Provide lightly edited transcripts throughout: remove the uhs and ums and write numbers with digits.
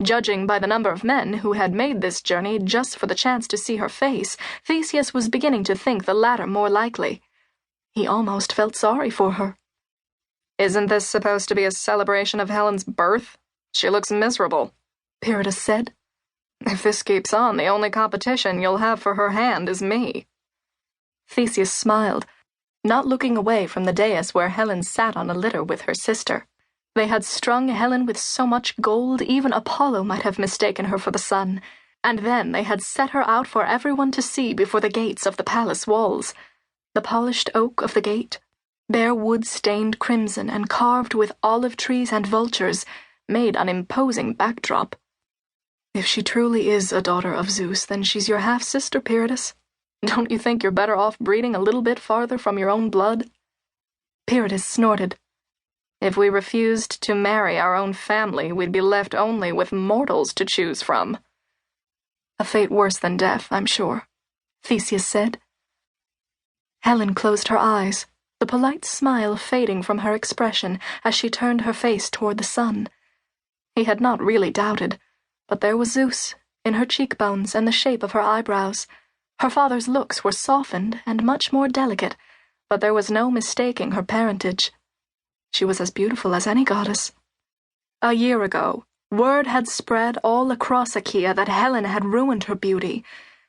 Judging by the number of men who had made this journey just for the chance to see her face, Theseus was beginning to think the latter more likely. He almost felt sorry for her. "Isn't this supposed to be a celebration of Helen's birth? She looks miserable," Pyridus said. "If this keeps on, the only competition you'll have for her hand is me." Theseus smiled, not looking away from the dais where Helen sat on a litter with her sister. They had strung Helen with so much gold even Apollo might have mistaken her for the sun, and then they had set her out for everyone to see before the gates of the palace walls. The polished oak of the gate, bare wood stained crimson and carved with olive trees and vultures, made an imposing backdrop. "If she truly is a daughter of Zeus, then she's your half-sister, Pyridus. Don't you think you're better off breeding a little bit farther from your own blood?" Pyridus snorted. "If we refused to marry our own family, we'd be left only with mortals to choose from." "A fate worse than death, I'm sure," Theseus said. Helen closed her eyes, the polite smile fading from her expression as she turned her face toward the sun. He had not really doubted, but there was Zeus, in her cheekbones and the shape of her eyebrows. Her father's looks were softened and much more delicate, but there was no mistaking her parentage. She was as beautiful as any goddess. A year ago, word had spread all across Achaea that Helen had ruined her beauty,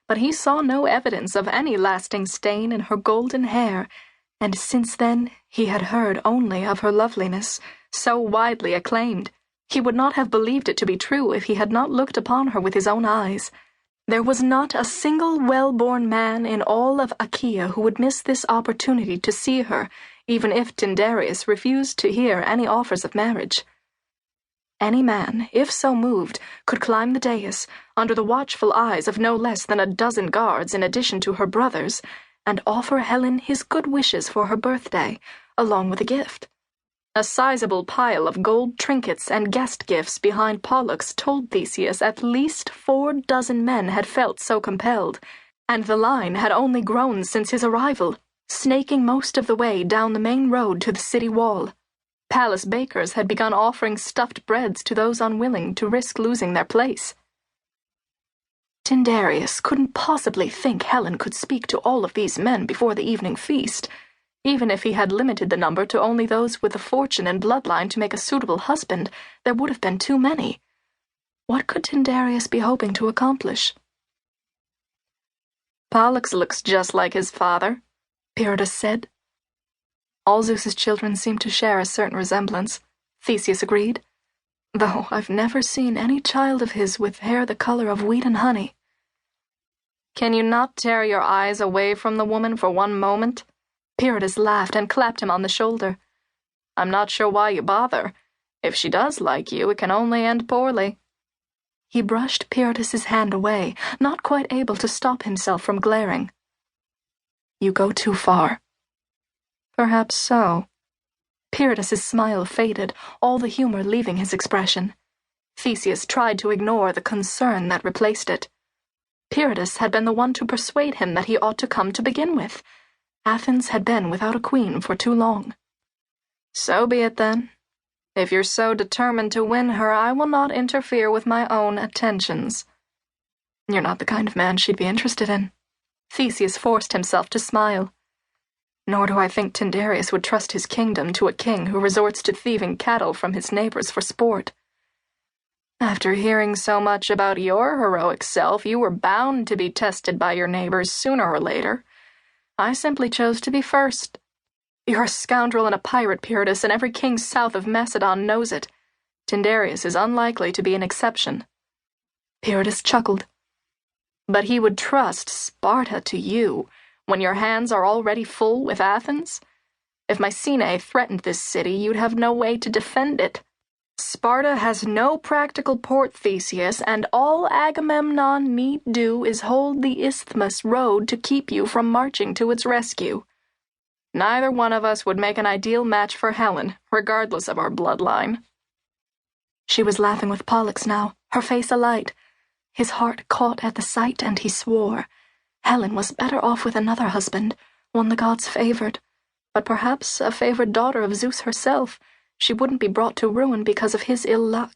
but he saw no evidence of any lasting stain in her golden hair, and since then he had heard only of her loveliness, so widely acclaimed. He would not have believed it to be true if he had not looked upon her with his own eyes. There was not a single well-born man in all of Achaea who would miss this opportunity to see her, even if Tyndareus refused to hear any offers of marriage. Any man, if so moved, could climb the dais, under the watchful eyes of no less than a dozen guards in addition to her brothers, and offer Helen his good wishes for her birthday, along with a gift. A sizable pile of gold trinkets and guest gifts behind Pollux told Theseus at least 4 dozen men had felt so compelled, and the line had only grown since his arrival, snaking most of the way down the main road to the city wall. Palace bakers had begun offering stuffed breads to those unwilling to risk losing their place. Tyndareus couldn't possibly think Helen could speak to all of these men before the evening feast. Even if he had limited the number to only those with a fortune and bloodline to make a suitable husband, there would have been too many. What could Tyndareus be hoping to accomplish? "Pollux looks just like his father," Pyridus said. "All Zeus's children seem to share a certain resemblance," Theseus agreed, "though I've never seen any child of his with hair the color of wheat and honey." "Can you not tear your eyes away from the woman for one moment?" Pyridus laughed and clapped him on the shoulder. "I'm not sure why you bother. If she does like you, it can only end poorly." He brushed Pyridus's hand away, not quite able to stop himself from glaring. "You go too far." "Perhaps so." Pyridus's smile faded, all the humor leaving his expression. Theseus tried to ignore the concern that replaced it. Pyridus had been the one to persuade him that he ought to come to begin with. Athens had been without a queen for too long. "So be it, then. If you're so determined to win her, I will not interfere with my own attentions." "You're not the kind of man she'd be interested in." Theseus forced himself to smile. "Nor do I think Tyndareus would trust his kingdom to a king who resorts to thieving cattle from his neighbors for sport." "After hearing so much about your heroic self, you were bound to be tested by your neighbors sooner or later. I simply chose to be first. You're a scoundrel and a pirate, Pyridus, and every king south of Macedon knows it. Tyndareus is unlikely to be an exception." Pyridus chuckled. "But he would trust Sparta to you, when your hands are already full with Athens? If Mycenae threatened this city, you'd have no way to defend it. Sparta has no practical port, Theseus, and all Agamemnon need do is hold the Isthmus road to keep you from marching to its rescue. Neither one of us would make an ideal match for Helen, regardless of our bloodline." She was laughing with Pollux now, her face alight. His heart caught at the sight, and he swore. Helen was better off with another husband, one the gods favored, but perhaps a favored daughter of Zeus herself. She wouldn't be brought to ruin because of his ill luck.